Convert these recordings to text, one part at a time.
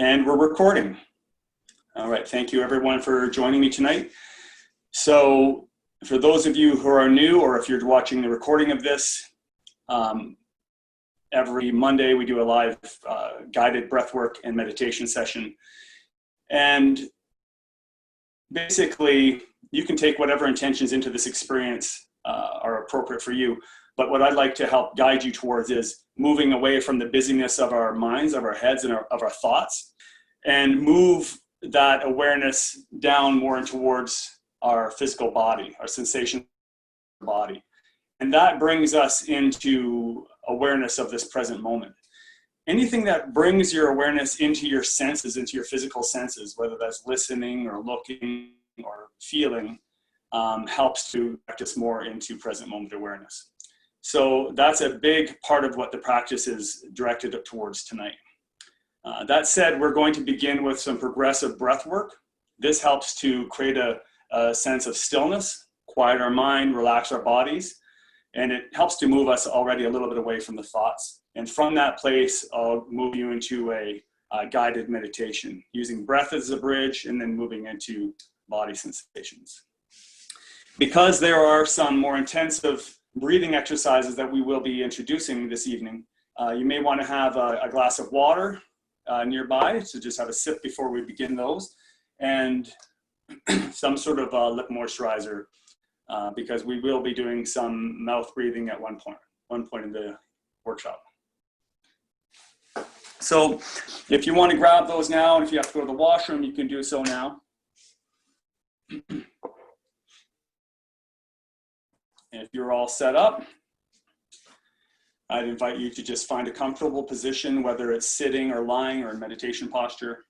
And we're recording. All right, thank you everyone for joining me tonight. So for those of you who are new, or if you're watching the recording of this, every Monday we do a live guided breathwork and meditation session. And basically, you can take whatever intentions into this experience are appropriate for you. But what I'd like to help guide you towards is moving away from the busyness of our minds, of our heads, and of our thoughts, and move that awareness down more towards our physical body, our sensation body. And that brings us into awareness of this present moment. Anything that brings your awareness into your senses, into your physical senses, whether that's listening or looking or feeling, helps to practice more into present moment awareness. So that's a big part of what the practice is directed towards tonight. That said, we're going to begin with some progressive breath work. This helps to create a sense of stillness, quiet our mind, relax our bodies, and it helps to move us already a little bit away from the thoughts. And from that place, I'll move you into a guided meditation, using breath as a bridge and then moving into body sensations. Because there are some more intensive breathing exercises that we will be introducing this evening, you may want to have a glass of water nearby, so just have a sip before we begin those, and some sort of lip moisturizer, because we will be doing some mouth breathing at one point in the workshop. So if you want to grab those now, and if you have to go to the washroom, you can do so now. And if you're all set up, I'd invite you to just find a comfortable position, whether it's sitting or lying or in meditation posture,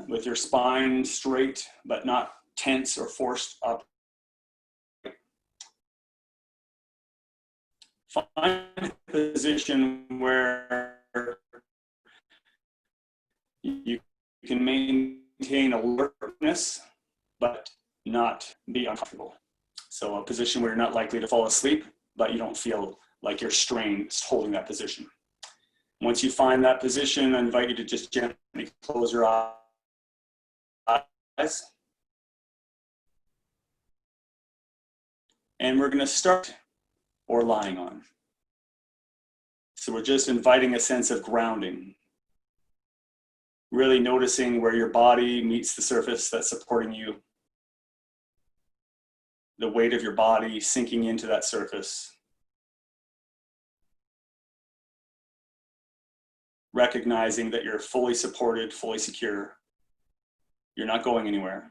with your spine straight, but not tense or forced up. Find a position where you can maintain alertness, but not be uncomfortable. So a position where you're not likely to fall asleep, but you don't feel like you're strained holding that position. Once you find that position, I invite you to just gently close your eyes. And we're going to start or lying on. So we're just inviting a sense of grounding. Really noticing where your body meets the surface that's supporting you. The weight of your body sinking into that surface. Recognizing that you're fully supported, fully secure. You're not going anywhere.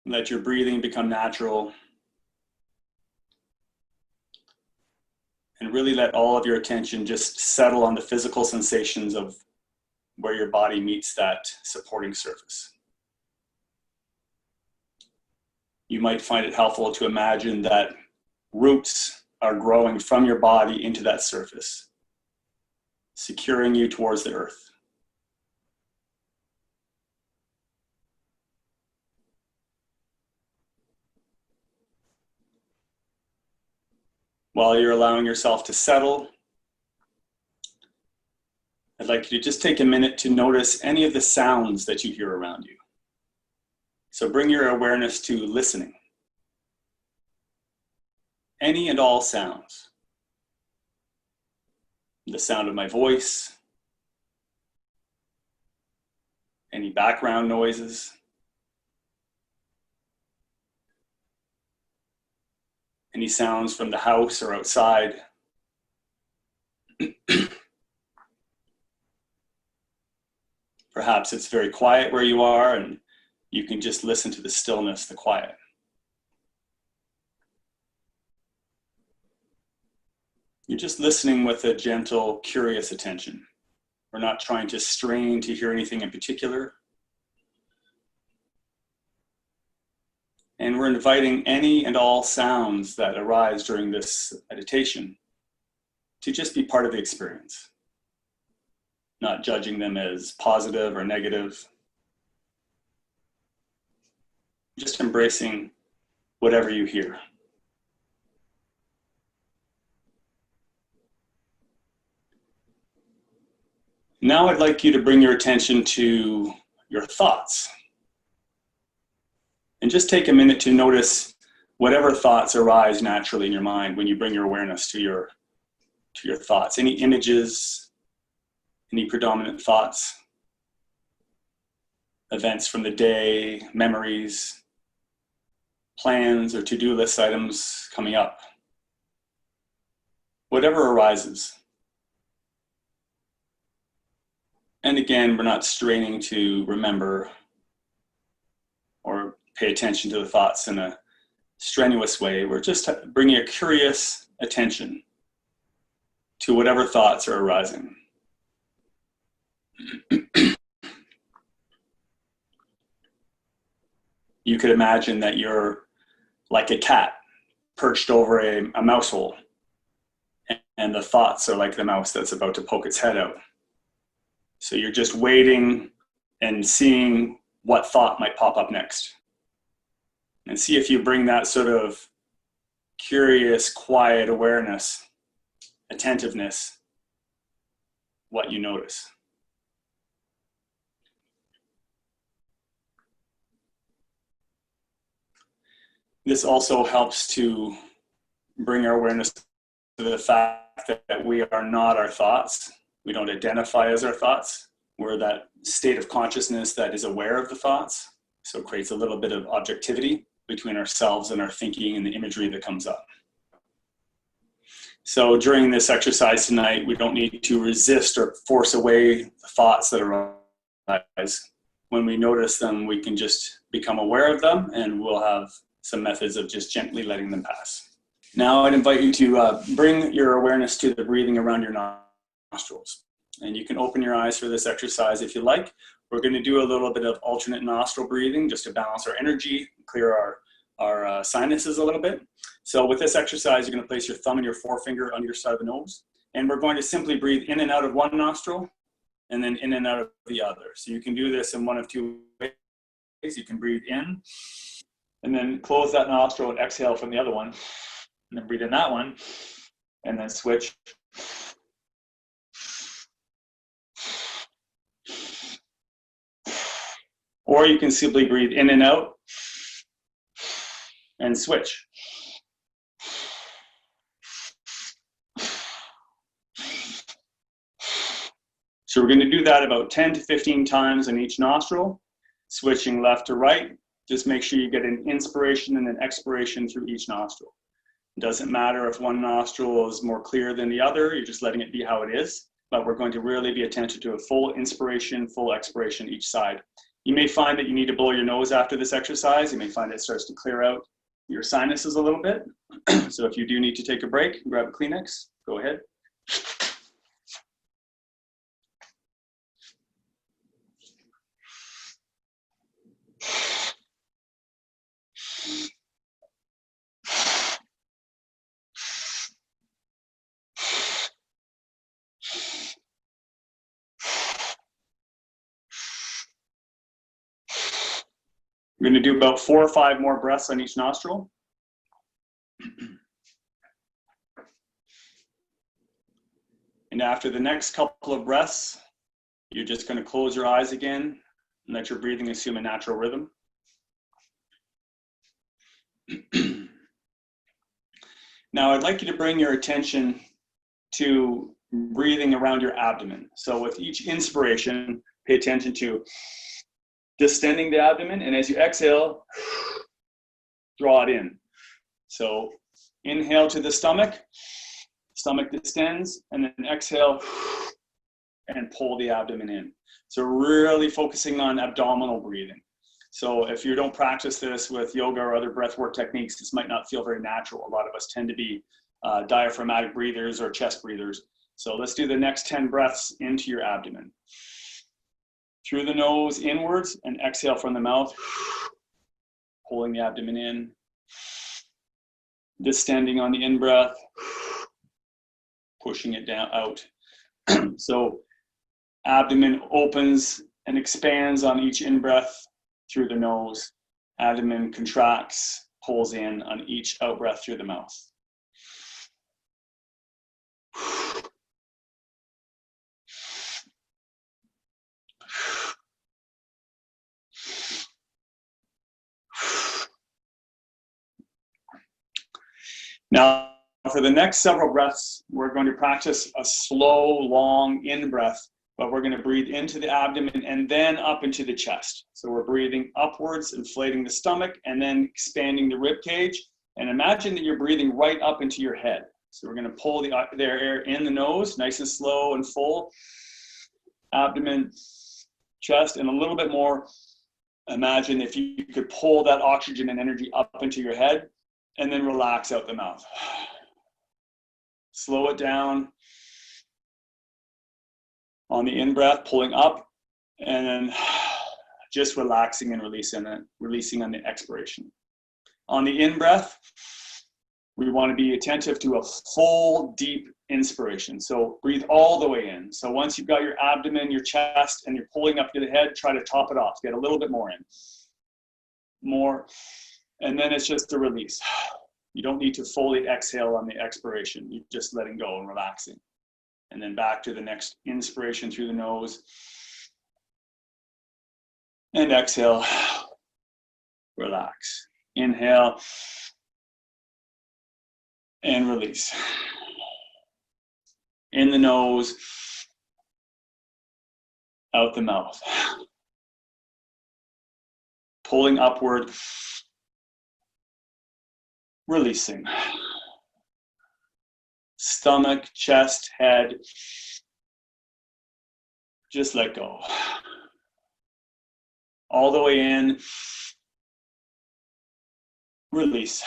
Let your breathing become natural. And really let all of your attention just settle on the physical sensations of where your body meets that supporting surface. You might find it helpful to imagine that roots are growing from your body into that surface, securing you towards the earth. While you're allowing yourself to settle, I'd like you to just take a minute to notice any of the sounds that you hear around you. So bring your awareness to listening. Any and all sounds. The sound of my voice, any background noises, any sounds from the house or outside. Perhaps it's very quiet where you are and you can just listen to the stillness, the quiet. You're just listening with a gentle, curious attention. We're not trying to strain to hear anything in particular. And we're inviting any and all sounds that arise during this meditation to just be part of the experience. Not judging them as positive or negative. Just embracing whatever you hear. Now I'd like you to bring your attention to your thoughts. And just take a minute to notice whatever thoughts arise naturally in your mind when you bring your awareness to your thoughts. Any images, any predominant thoughts, events from the day, memories, plans or to-do list items coming up. Whatever arises. And again, we're not straining to remember or pay attention to the thoughts in a strenuous way. We're just bringing a curious attention to whatever thoughts are arising. You could imagine that you're like a cat perched over a mouse hole, and the thoughts are like the mouse that's about to poke its head out. So you're just waiting and seeing what thought might pop up next. And see if you bring that sort of curious, quiet awareness, attentiveness, what you notice. This also helps to bring our awareness to the fact that we are not our thoughts. We don't identify as our thoughts. We're that state of consciousness that is aware of the thoughts. So it creates a little bit of objectivity between ourselves and our thinking and the imagery that comes up. So during this exercise tonight, we don't need to resist or force away the thoughts that arise. When we notice them, we can just become aware of them, and we'll have some methods of just gently letting them pass. Now I'd invite you to bring your awareness to the breathing around your nostrils. And you can open your eyes for this exercise if you like. We're going to do a little bit of alternate nostril breathing just to balance our energy, clear our sinuses a little bit. So with this exercise, you're going to place your thumb and your forefinger under your side of the nose. And we're going to simply breathe in and out of one nostril and then in and out of the other. So you can do this in one of two ways. You can breathe in and then close that nostril and exhale from the other one. And then breathe in that one and then switch. Or you can simply breathe in and out and switch. So we're going to do that about 10 to 15 times in each nostril, switching left to right. Just make sure you get an inspiration and an expiration through each nostril. It doesn't matter if one nostril is more clear than the other, you're just letting it be how it is. But we're going to really be attentive to a full inspiration, full expiration each side. You may find that you need to blow your nose after this exercise. You may find it starts to clear out your sinuses a little bit. So if you do need to take a break, grab a Kleenex, go ahead. We're going to do about 4 or 5 more breaths on each nostril. And after the next couple of breaths, you're just going to close your eyes again and let your breathing assume a natural rhythm. Now, I'd like you to bring your attention to breathing around your abdomen. So with each inspiration, pay attention to distending the abdomen, and as you exhale, draw it in. So inhale to the stomach distends, and then exhale and pull the abdomen in. So really focusing on abdominal breathing. So if you don't practice this with yoga or other breathwork techniques, this might not feel very natural. A lot of us tend to be diaphragmatic breathers or chest breathers. So let's do the next 10 breaths into your abdomen. Through the nose inwards and exhale from the mouth, pulling the abdomen in. Distending on the in-breath, pushing it down out. So abdomen opens and expands on each in-breath through the nose. Abdomen contracts, pulls in on each out-breath through the mouth. Now, for the next several breaths, we're going to practice a slow, long in-breath, but we're going to breathe into the abdomen and then up into the chest. So we're breathing upwards, inflating the stomach, and then expanding the rib cage. And imagine that you're breathing right up into your head. So we're going to pull the air in the nose, nice and slow and full. Abdomen, chest, and a little bit more. Imagine if you could pull that oxygen and energy up into your head, and then relax out the mouth. Slow it down. On the in-breath, pulling up, and then just relaxing and releasing on the expiration. On the in-breath, we want to be attentive to a full, deep inspiration. So breathe all the way in. So once you've got your abdomen, your chest, and you're pulling up to the head, try to top it off. Get a little bit more in. More. And then it's just a release. You don't need to fully exhale on the expiration. You're just letting go and relaxing. And then back to the next inspiration through the nose. And exhale. Relax. Inhale. And release. In the nose. Out the mouth. Pulling upward. Releasing. Stomach, chest, head. Just let go. All the way in. Release.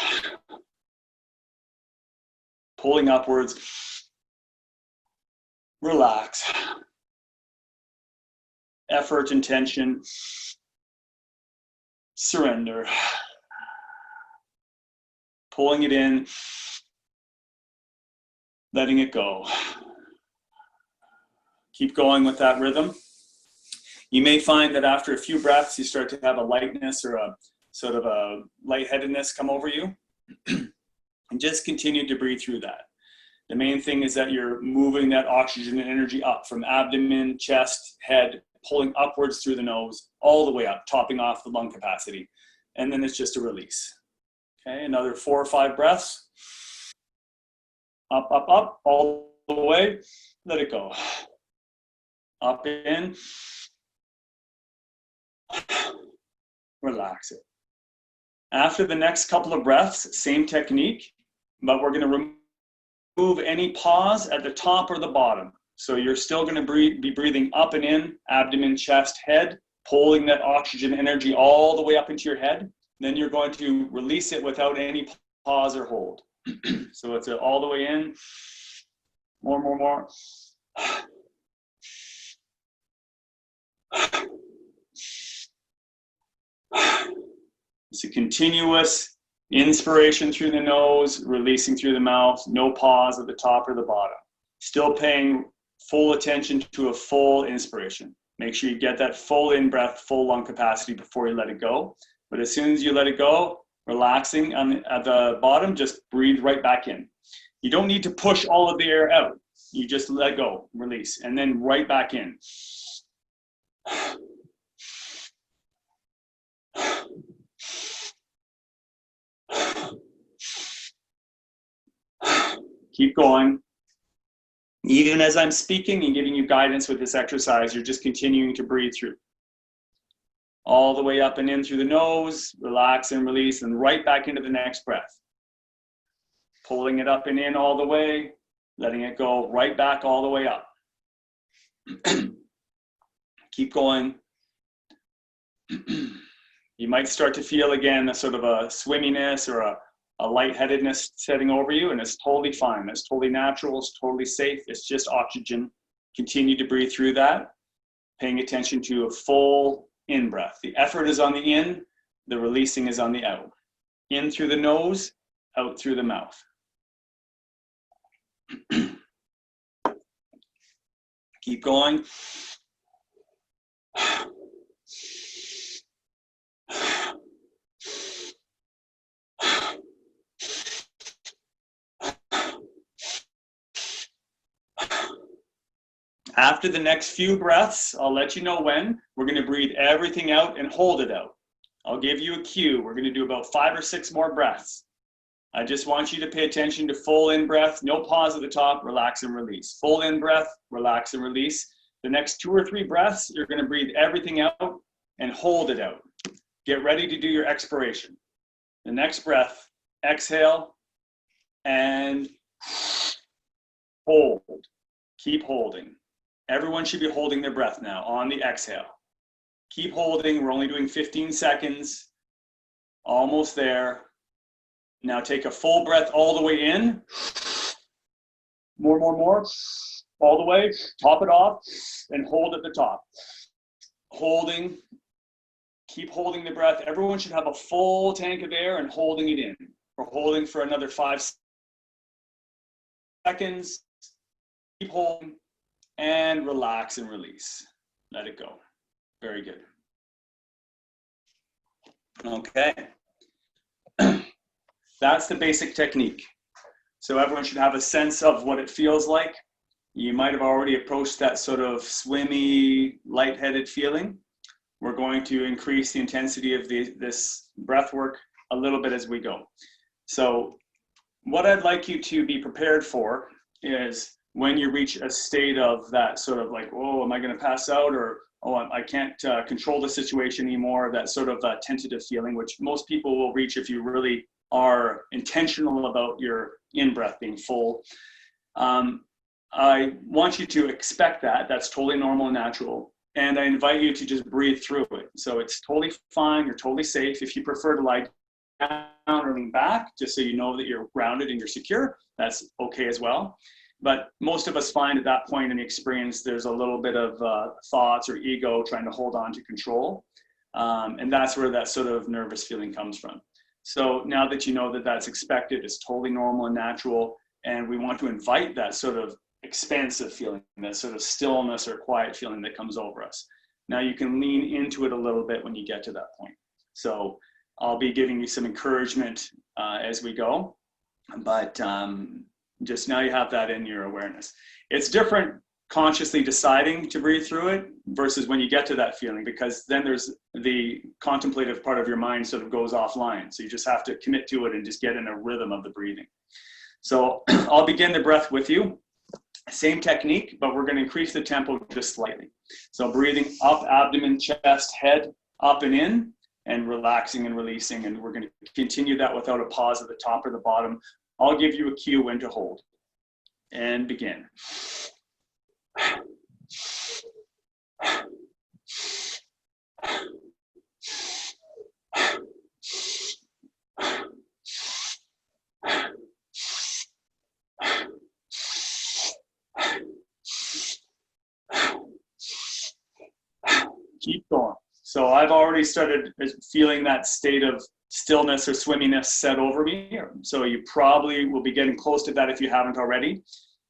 Pulling upwards. Relax. Effort and tension. Surrender. Pulling it in. Letting it go. Keep going with that rhythm. You may find that after a few breaths, you start to have a lightness or a sort of a lightheadedness come over you. And just continue to breathe through that. The main thing is that you're moving that oxygen and energy up from abdomen, chest, head, pulling upwards through the nose, all the way up, topping off the lung capacity. And then it's just a release. Okay, another 4 or 5 breaths. Up, up, up, all the way. Let it go. Up in. Relax it. After the next couple of breaths, same technique, but we're going to remove any pause at the top or the bottom. So you're still going to be breathing up and in, abdomen, chest, head, pulling that oxygen energy all the way up into your head. Then you're going to release it without any pause or hold. So it's all the way in. More. It's a continuous inspiration through the nose, releasing through the mouth, no pause at the top or the bottom. Still paying full attention to a full inspiration. Make sure you get that full in-breath, full lung capacity before you let it go. But as soon as you let it go, relaxing at the bottom, just breathe right back in. You don't need to push all of the air out. You just let go, release, and then right back in. Keep going. Even as I'm speaking and giving you guidance with this exercise, you're just continuing to breathe through. All the way up and in through the nose, relax and release, and right back into the next breath. Pulling it up and in all the way, letting it go right back all the way up. Keep going. You might start to feel again a sort of a swimminess or a lightheadedness setting over you, and it's totally fine. It's totally natural. It's totally safe. It's just oxygen. Continue to breathe through that, paying attention to a full in-breath. The effort is on the in, the releasing is on the out. In through the nose, out through the mouth. Keep going. After the next few breaths, I'll let you know when. We're going to breathe everything out and hold it out. I'll give you a cue. We're going to do about 5 or 6 more breaths. I just want you to pay attention to full in breath, no pause at the top, relax and release. Full in breath, relax and release. The next 2 or 3 breaths, you're going to breathe everything out and hold it out. Get ready to do your expiration. The next breath, exhale and hold. Keep holding. Everyone should be holding their breath now on the exhale. Keep holding. We're only doing 15 seconds. Almost there. Now take a full breath all the way in. More. All the way. Top it off and hold at the top. Holding. Keep holding the breath. Everyone should have a full tank of air and holding it in. We're holding for another 5 seconds. Keep holding and relax and release. Let it go. Very good. Okay. That's the basic technique. So everyone should have a sense of what it feels like. You might have already approached that sort of swimmy, lightheaded feeling. We're going to increase the intensity of this breath work a little bit as we go. So what I'd like you to be prepared for is when you reach a state of that sort of like, oh, am I going to pass out? Or, oh, I can't control the situation anymore. That sort of tentative feeling, which most people will reach if you really are intentional about your in-breath being full. I want you to expect that. That's totally normal and natural. And I invite you to just breathe through it. So it's totally fine. You're totally safe. If you prefer to lie down or lean back, just so you know that you're grounded and you're secure, that's okay as well. But most of us find at that point in the experience, there's a little bit of thoughts or ego trying to hold on to control. And that's where that sort of nervous feeling comes from. So now that you know that that's expected, it's totally normal and natural. And we want to invite that sort of expansive feeling, that sort of stillness or quiet feeling that comes over us. Now you can lean into it a little bit when you get to that point. So I'll be giving you some encouragement as we go, but just now you have that in your awareness. It's different consciously deciding to breathe through it versus when you get to that feeling, because then there's the contemplative part of your mind sort of goes offline. So you just have to commit to it and just get in a rhythm of the breathing. So I'll begin the breath with you. Same technique, but we're going to increase the tempo just slightly. So breathing up, abdomen, chest, head, up and in, and relaxing and releasing. And we're going to continue that without a pause at the top or the bottom. I'll give you a cue when to hold. And begin. Keep going. So I've already started feeling that state of stillness or swimminess set over me. So you probably will be getting close to that if you haven't already.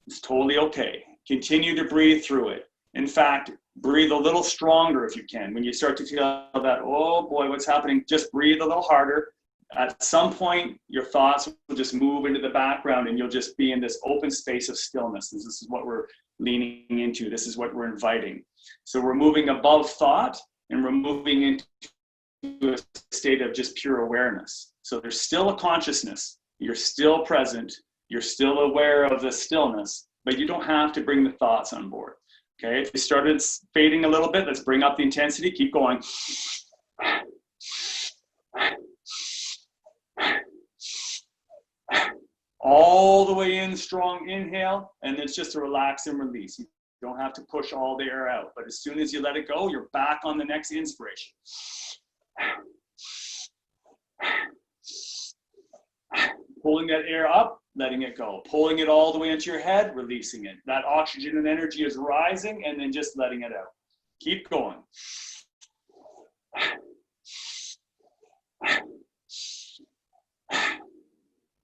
It's totally okay. Continue to breathe through it. In fact, breathe a little stronger if you can. When you start to feel that, oh boy, what's happening? Just breathe a little harder. At some point, your thoughts will just move into the background and you'll just be in this open space of stillness. This is what we're leaning into. This is what we're inviting. So we're moving above thought and we're moving into a state of just pure awareness. So there's still a consciousness. You're still present. You're still aware of the stillness, but you don't have to bring the thoughts on board. Okay, if you started fading a little bit, let's bring up the intensity. Keep going. All the way in, strong inhale, and it's just to relax and release. You don't have to push all the air out, but as soon as you let it go, you're back on the next inspiration. Pulling that air up, letting it go. Pulling it all the way into your head, releasing it. That oxygen and energy is rising, and then just letting it out. Keep going.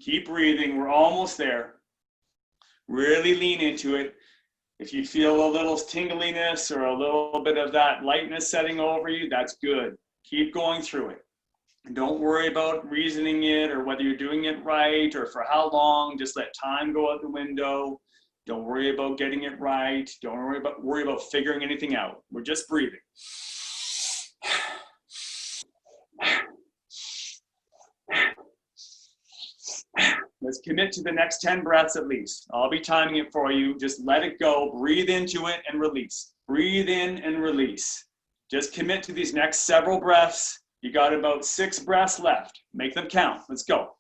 Keep breathing. We're almost there. Really lean into it. If you feel a little tingliness or a little bit of that lightness setting over you, that's good. Keep going through it. Don't worry about reasoning it or whether you're doing it right or for how long. Just let time go out the window. Don't worry about getting it right. Don't worry about figuring anything out. We're just breathing. Let's commit to the next 10 breaths at least. I'll be timing it for you. Just let it go. Breathe into it and release. Breathe in and release. Just commit to these next several breaths. You got about 6 breaths left. Make them count. Let's go.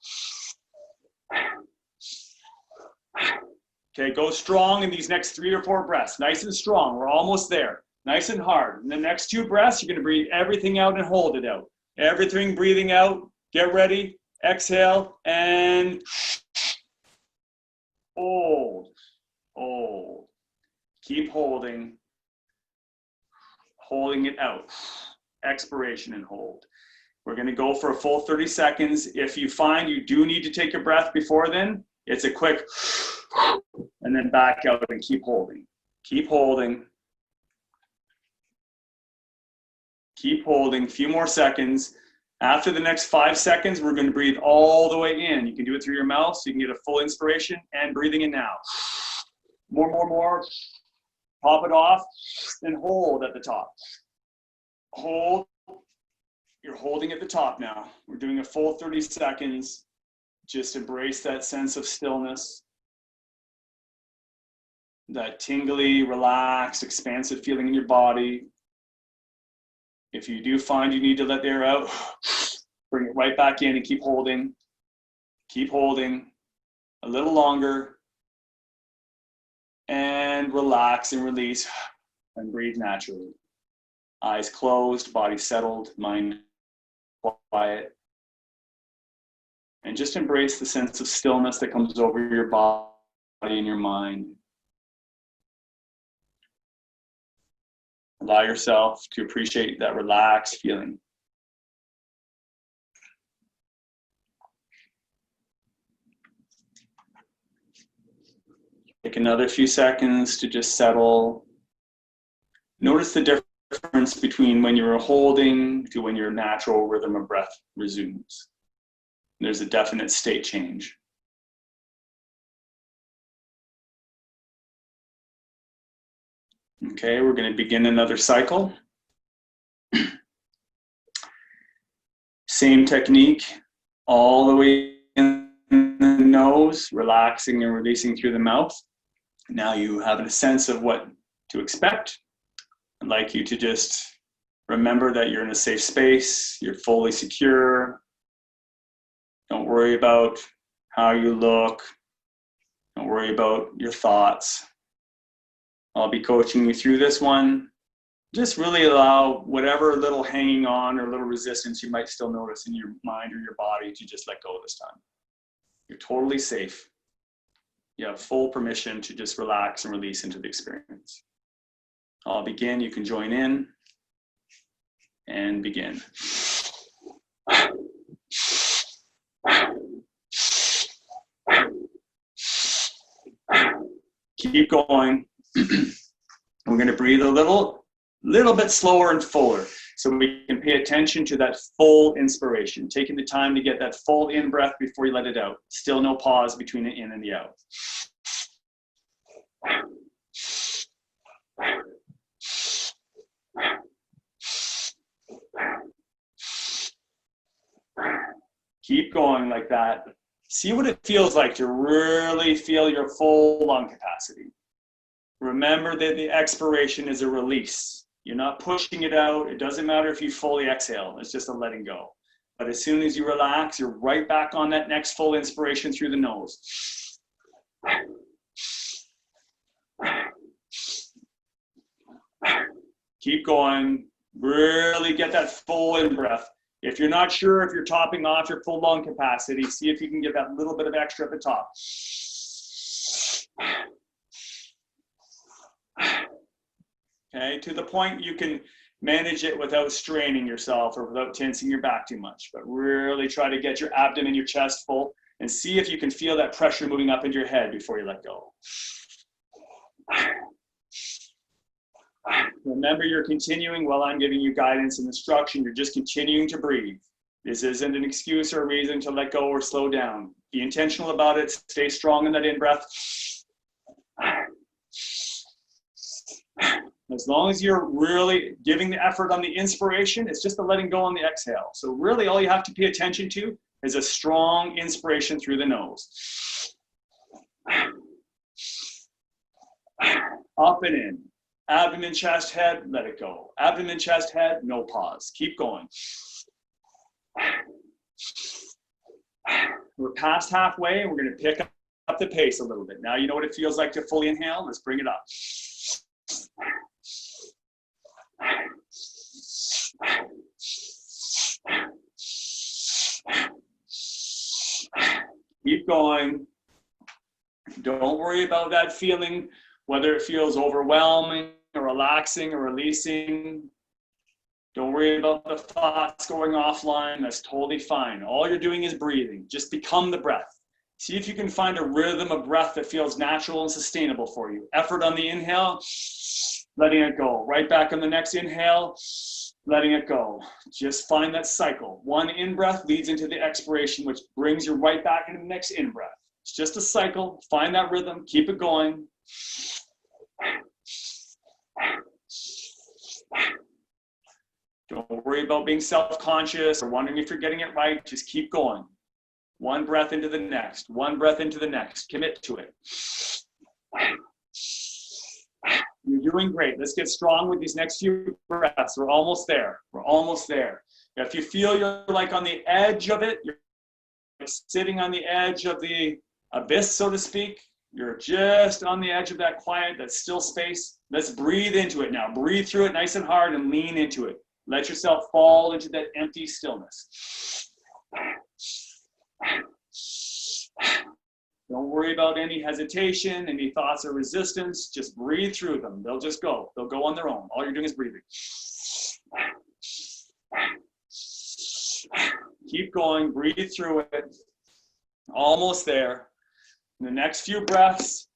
Okay, go strong in these next 3 or 4 breaths. Nice and strong. We're almost there. Nice and hard. In the next 2 breaths, you're going to breathe everything out and hold it out. Everything breathing out. Get ready. Exhale and hold. Hold. Keep holding. Holding it out. Expiration and hold. We're going to go for a full 30 seconds. If you find you do need to take a breath before then, it's a quick and then back out and keep holding. Keep holding. Keep holding. A few more seconds. After the next 5 seconds, we're going to breathe all the way in. You can do it through your mouth so you can get a full inspiration and breathing in now. More. Pop it off and hold at the top. Hold. You're holding at the top now. We're doing a full 30 seconds. Just embrace that sense of stillness. That tingly, relaxed, expansive feeling in your body. If you do find you need to let the air out, bring it right back in and keep holding. Keep holding a little longer. And relax and release and breathe naturally. Eyes closed, body settled, mind quiet. And just embrace the sense of stillness that comes over your body and your mind. Allow yourself to appreciate that relaxed feeling. Take another few seconds to just settle. Notice the difference between when you're holding to when your natural rhythm of breath resumes. There's a definite state change. Okay, we're going to begin another cycle. Same technique, all the way in the nose, relaxing and releasing through the mouth. Now you have a sense of what to expect. I'd like you to just remember that you're in a safe space, you're fully secure. Don't worry about how you look. Don't worry about your thoughts. I'll be coaching you through this one. Just really allow whatever little hanging on or little resistance you might still notice in your mind or your body to just let go this time. You're totally safe. You have full permission to just relax and release into the experience. I'll begin. You can join in and begin. Keep going. We're going to breathe a little bit slower and fuller so we can pay attention to that full inspiration, taking the time to get that full in breath before you let it out. Still no pause between the in and the out. Keep going like that. See what it feels like to really feel your full lung capacity. Remember that the expiration is a release. You're not pushing it out. It doesn't matter if you fully exhale. It's just a letting go. But as soon as you relax, you're right back on that next full inspiration through the nose. Keep going. Really get that full in breath. If you're not sure if you're topping off your full lung capacity, see if you can get that little bit of extra at the top. Okay, to the point you can manage it without straining yourself or without tensing your back too much, but really try to get your abdomen, your chest full, and see if you can feel that pressure moving up into your head before you let go. Remember, you're continuing while I'm giving you guidance and instruction. You're just continuing to breathe. This isn't an excuse or a reason to let go or slow down. Be intentional about it. Stay strong in that in-breath. As long as you're really giving the effort on the inspiration, it's just the letting go on the exhale. So really all you have to pay attention to is a strong inspiration through the nose. Up and in. Abdomen, chest, head, let it go. Abdomen, chest, head, no pause. Keep going. We're past halfway, and we're going to pick up the pace a little bit. Now you know what it feels like to fully inhale. Let's bring it up. Keep going. Don't worry about that feeling, whether it feels overwhelming or relaxing or releasing. Don't worry about the thoughts going offline. That's totally fine. All you're doing is breathing. Just become the breath. See if you can find a rhythm of breath that feels natural and sustainable for you. Effort on the inhale, letting it go. Right back on the next inhale, letting it go. Just find that cycle. One in-breath leads into the expiration, which brings you right back into the next in-breath. It's just a cycle. Find that rhythm. Keep it going. Don't worry about being self-conscious or wondering if you're getting it right. Just keep going. One breath into the next. One breath into the next. Commit to it. You're doing great. Let's get strong with these next few breaths. We're almost there. We're almost there. If you feel you're like on the edge of it, you're sitting on the edge of the abyss, so to speak. You're just on the edge of that quiet, that still space. Let's breathe into it now. Breathe through it nice and hard and lean into it. Let yourself fall into that empty stillness. Don't worry about any hesitation, any thoughts or resistance. Just breathe through them. They'll just go. They'll go on their own. All you're doing is breathing. Keep going. Breathe through it. Almost there. In the next few breaths,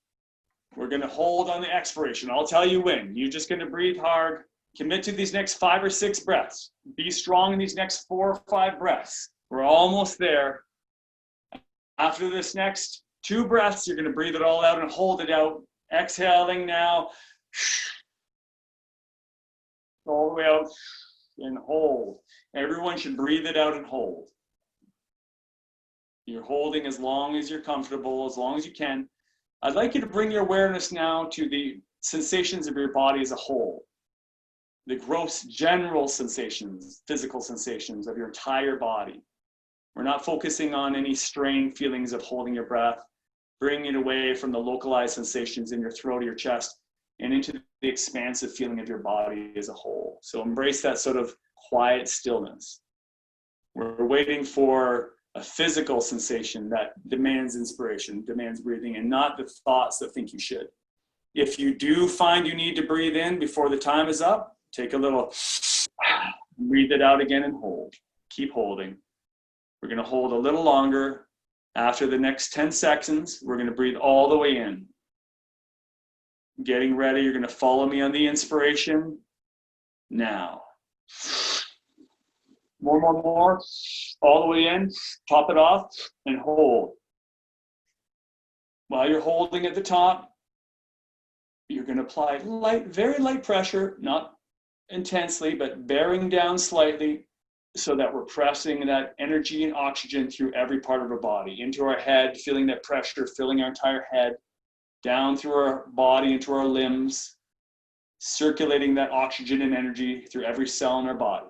we're going to hold on the expiration. I'll tell you when. You're just going to breathe hard. Commit to these next 5 or 6 breaths. Be strong in these next 4 or 5 breaths. We're almost there. After this next 2 breaths, you're going to breathe it all out and hold it out. Exhaling now. All the way out and hold. Everyone should breathe it out and hold. You're holding as long as you're comfortable, as long as you can. I'd like you to bring your awareness now to the sensations of your body as a whole. The gross general sensations, physical sensations of your entire body. We're not focusing on any strained feelings of holding your breath. Bring it away from the localized sensations in your throat or your chest and into the expansive feeling of your body as a whole. So embrace that sort of quiet stillness. We're waiting for a physical sensation that demands inspiration, demands breathing, and not the thoughts that think you should. If you do find you need to breathe in before the time is up, take a little, breathe it out again and hold. Keep holding. We're going to hold a little longer. After the next 10 seconds, we're going to breathe all the way in. Getting ready, you're going to follow me on the inspiration. Now. More. All the way in, top it off, and hold. While you're holding at the top, you're going to apply light, very light pressure, not intensely, but bearing down slightly so that we're pressing that energy and oxygen through every part of our body, into our head, feeling that pressure, filling our entire head, down through our body, into our limbs, circulating that oxygen and energy through every cell in our body.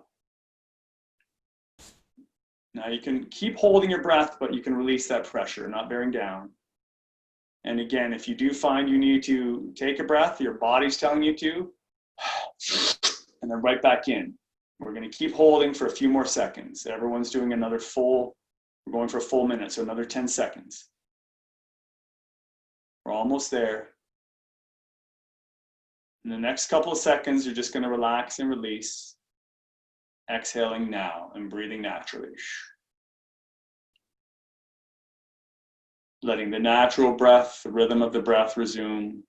Now you can keep holding your breath, but you can release that pressure, not bearing down. And again, if you do find you need to take a breath, your body's telling you to, and then right back in. We're going to keep holding for a few more seconds. Everyone's doing another full, we're going for a full minute, so another 10 seconds. We're almost there. In the next couple of seconds, you're just going to relax and release. Exhaling now and breathing naturally. Letting the natural breath, the rhythm of the breath resume.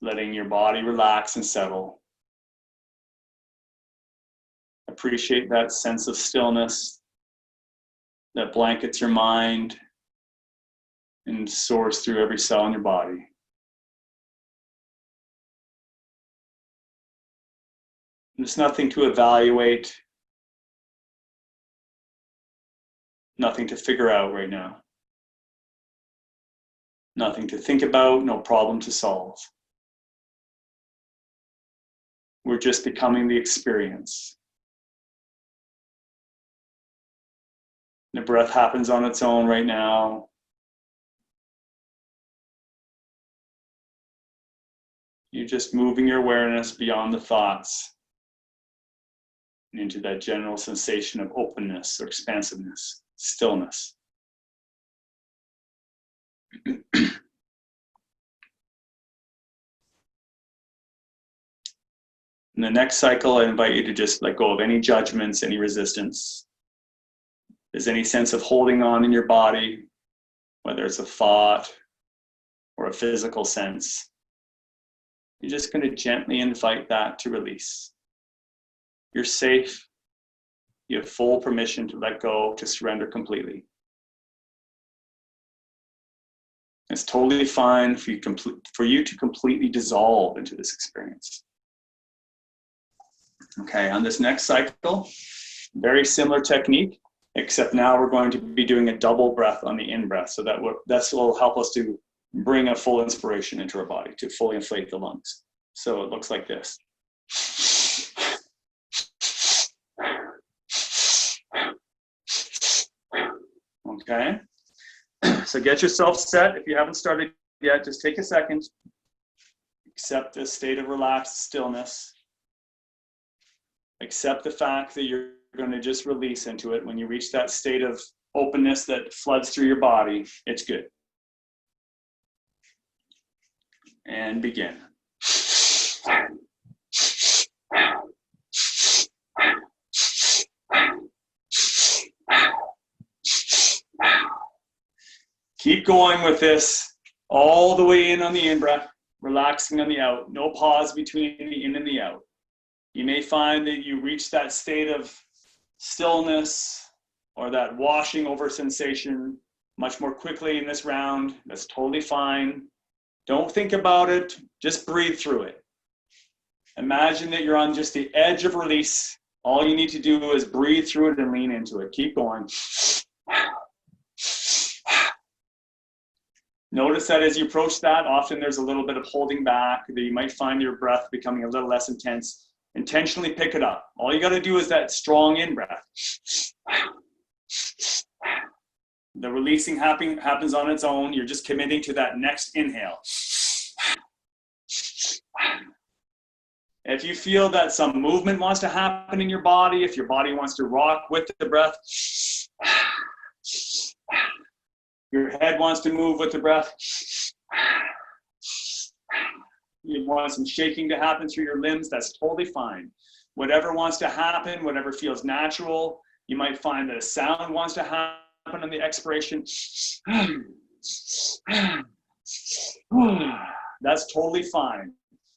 Letting your body relax and settle. Appreciate that sense of stillness that blankets your mind and soars through every cell in your body. There's nothing to evaluate. Nothing to figure out right now. Nothing to think about, no problem to solve. We're just becoming the experience. The breath happens on its own right now. You're just moving your awareness beyond the thoughts and into that general sensation of openness or expansiveness, stillness. In the next cycle, I invite you to just let go of any judgments, any resistance. If there's any sense of holding on in your body, whether it's a thought or a physical sense, you're just going to gently invite that to release. You're safe. You have full permission to let go, to surrender completely. It's totally fine for you to completely dissolve into this experience. Okay, on this next cycle, very similar technique, except now we're going to be doing a double breath on the in-breath. So that will help us to bring a full inspiration into our body, to fully inflate the lungs. So it looks like this. Okay, so get yourself set. If you haven't started yet, just take a second. Accept this state of relaxed stillness. Accept the fact that you're going to just release into it. When you reach that state of openness that floods through your body, it's good. And begin. Keep going with this all the way in on the in-breath, relaxing on the out. No pause between the in and the out. You may find that you reach that state of stillness or that washing over sensation much more quickly in this round. That's totally fine. Don't think about it. Just breathe through it. Imagine that you're on just the edge of release. All you need to do is breathe through it and lean into it. Keep going. Notice that as you approach that, often there's a little bit of holding back, that you might find your breath becoming a little less intense. Intentionally pick it up. All you got to do is that strong in-breath. The releasing happens on its own. You're just committing to that next inhale. If you feel that some movement wants to happen in your body, if your body wants to rock with the breath, your head wants to move with the breath, you want some shaking to happen through your limbs, that's totally fine. Whatever wants to happen, whatever feels natural, you might find that a sound wants to happen on the expiration. That's totally fine.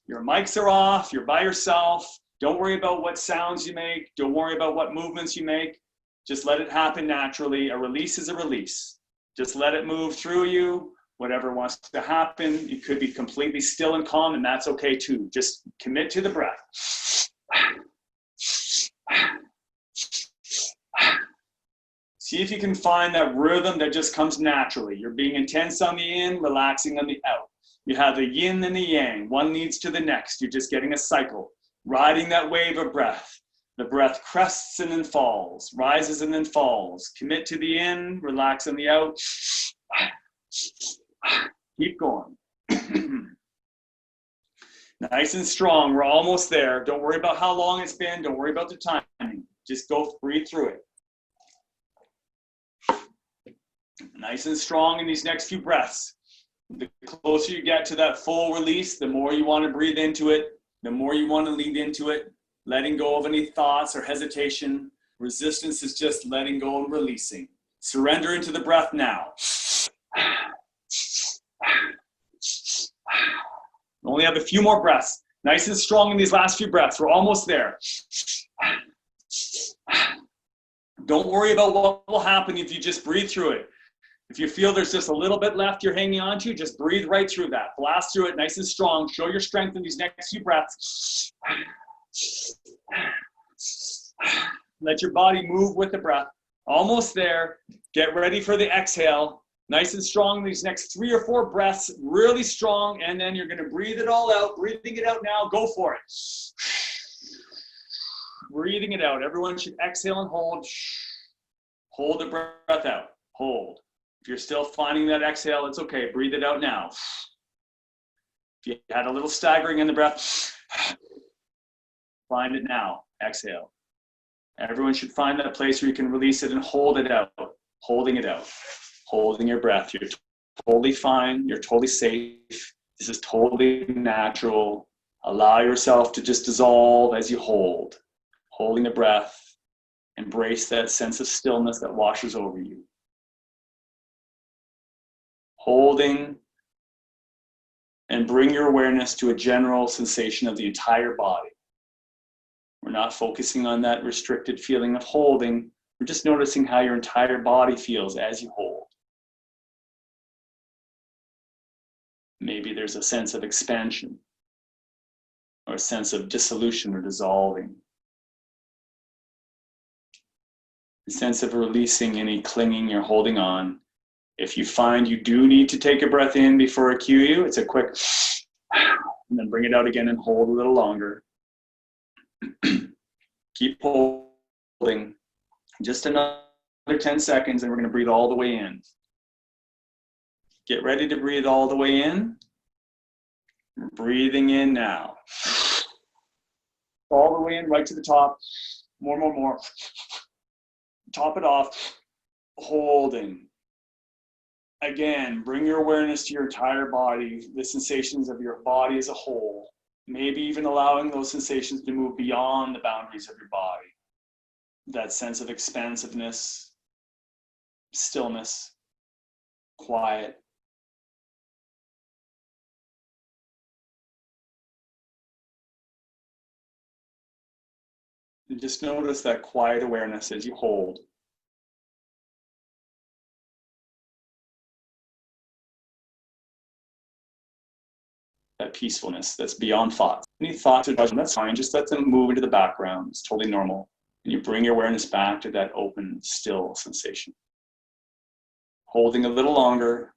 Your mics are off, you're by yourself. Don't worry about what sounds you make. Don't worry about what movements you make. Just let it happen naturally. A release is a release. Just let it move through you. Whatever wants to happen, you could be completely still and calm, and that's okay too. Just commit to the breath. See if you can find that rhythm that just comes naturally. You're being intense on the in, relaxing on the out. You have the yin and the yang. One leads to the next. You're just getting a cycle, riding that wave of breath. The breath crests and then falls, rises and then falls. Commit to the in, relax on the out. Keep going. Nice and strong. We're almost there. Don't worry about how long it's been. Don't worry about the timing. Just go breathe through it. Nice and strong in these next few breaths. The closer you get to that full release, the more you want to breathe into it, the more you want to lean into it, letting go of any thoughts or hesitation. Resistance is just letting go and releasing. Surrender into the breath now. We only have a few more breaths. Nice and strong in these last few breaths. We're almost there. Don't worry about what will happen if you just breathe through it. If you feel there's just a little bit left you're hanging on to, just breathe right through that. Blast through it nice and strong. Show your strength in these next few breaths. Let your body move with the breath. Almost there. Get ready for the exhale. Nice and strong these next 3 or 4 breaths, really strong, and then you're gonna breathe it all out. Breathing it out now, go for it. Breathing it out. Everyone should exhale and hold. Hold the breath out, hold. If you're still finding that exhale, it's okay, breathe it out now. If you had a little staggering in the breath, find it now, exhale. Everyone should find that place where you can release it and hold it out, holding it out. Holding your breath. You're totally fine. You're totally safe. This is totally natural. Allow yourself to just dissolve as you hold. Holding the breath. Embrace that sense of stillness that washes over you. Holding and bring your awareness to a general sensation of the entire body. We're not focusing on that restricted feeling of holding. We're just noticing how your entire body feels as you hold. Maybe there's a sense of expansion or a sense of dissolution or dissolving. A sense of releasing any clinging you're holding on. If you find you do need to take a breath in before I cue you, it's a quick and then bring it out again and hold a little longer. Keep holding. Just another 10 seconds and we're going to breathe all the way in. Get ready to breathe all the way in. Breathing in now. All the way in, right to the top. More. Top it off. Holding. Again, bring your awareness to your entire body, the sensations of your body as a whole. Maybe even allowing those sensations to move beyond the boundaries of your body. That sense of expansiveness, stillness, quiet. And just notice that quiet awareness as you hold. That peacefulness that's beyond thoughts. Any thoughts or judgment, that's fine. Just let them move into the background. It's totally normal. And you bring your awareness back to that open, still sensation. Holding a little longer.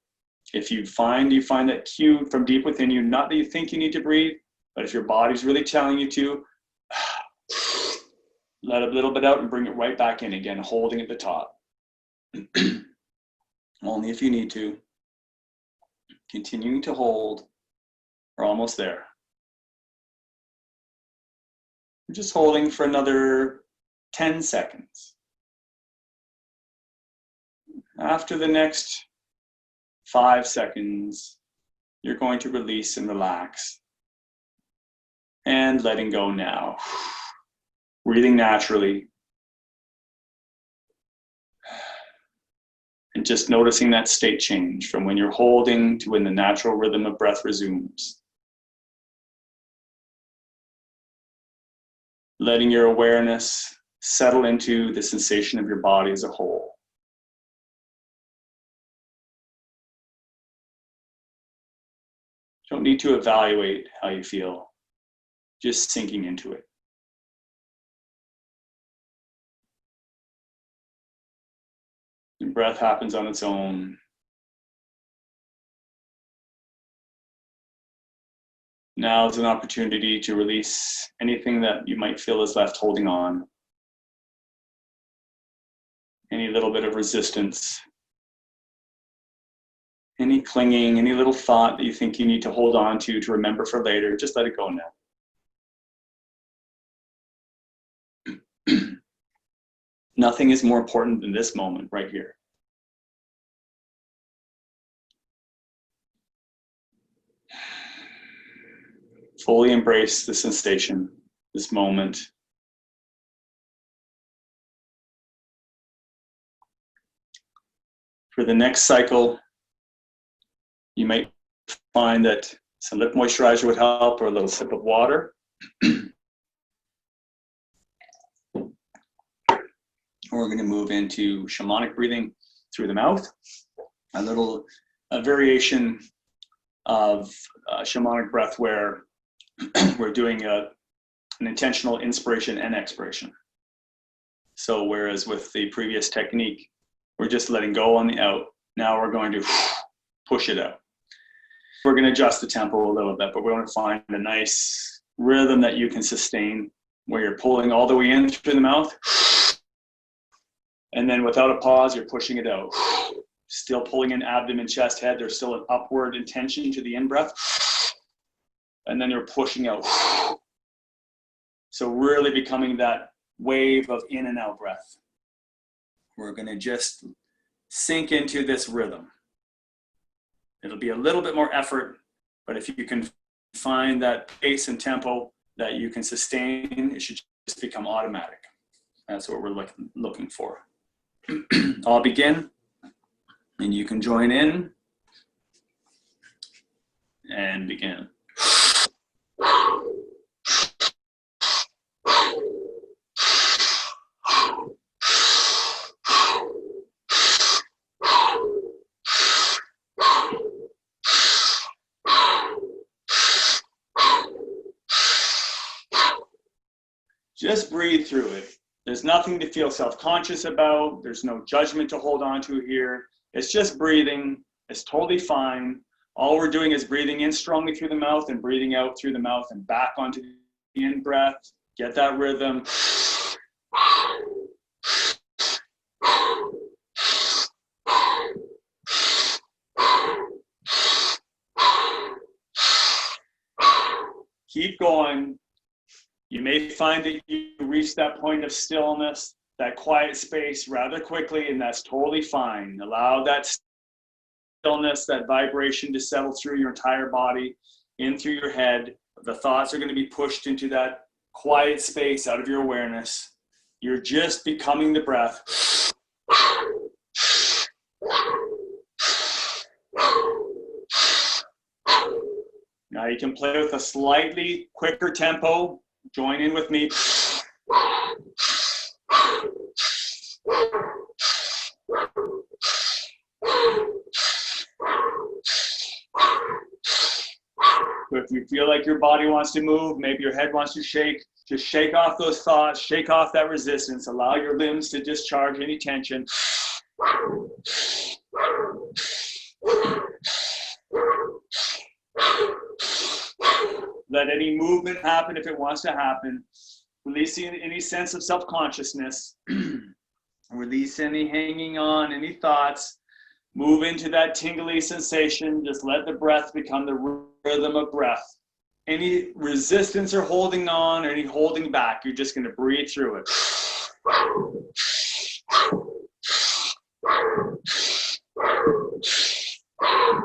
If you find that cue from deep within you, not that you think you need to breathe, but if your body's really telling you to, let a little bit out and bring it right back in again, holding at the top. Only if you need to. Continuing to hold. We're almost there. We're just holding for another 10 seconds. After the next 5 seconds, you're going to release and relax. And letting go now. Breathing naturally. And just noticing that state change from when you're holding to when the natural rhythm of breath resumes. Letting your awareness settle into the sensation of your body as a whole. You don't need to evaluate how you feel, just sinking into it. And breath happens on its own. Now is an opportunity to release anything that you might feel is left holding on. Any little bit of resistance. Any clinging, any little thought that you think you need to hold on to remember for later, just let it go now. Nothing is more important than this moment right here. Fully embrace the sensation, this moment. For the next cycle, you might find that some lip moisturizer would help, or a little sip of water. We're going to move into shamanic breathing through the mouth. A variation of shamanic breath where we're doing an intentional inspiration and expiration. So whereas with the previous technique, we're just letting go on the out. Now we're going to push it out. We're going to adjust the tempo a little bit, but we want to find a nice rhythm that you can sustain where you're pulling all the way in through the mouth. And then without a pause, you're pushing it out. Still pulling in abdomen, chest, head. There's still an upward intention to the in-breath. And then you're pushing out. So really becoming that wave of in and out breath. We're going to just sink into this rhythm. It'll be a little bit more effort, but if you can find that pace and tempo that you can sustain, it should just become automatic. That's what we're looking for. I'll begin, and you can join in and begin. Just breathe through it. There's nothing to feel self-conscious about. There's no judgment to hold on to here. It's just breathing. It's totally fine. All we're doing is breathing in strongly through the mouth and breathing out through the mouth and back onto the in-breath. Get that rhythm. Keep going. You may find that you reach that point of stillness, that quiet space rather quickly, and that's totally fine. Allow that stillness, that vibration to settle through your entire body, in through your head. The thoughts are going to be pushed into that quiet space out of your awareness. You're just becoming the breath. Now you can play with a slightly quicker tempo. Join in with me. If you feel like your body wants to move, maybe your head wants to shake, just shake off those thoughts, shake off that resistance, allow your limbs to discharge any tension. Let any movement happen if it wants to happen. Releasing any sense of self-consciousness. Release any hanging on, any thoughts. Move into that tingly sensation. Just let the breath become the rhythm of breath. Any resistance or holding on or any holding back, you're just going to breathe through it.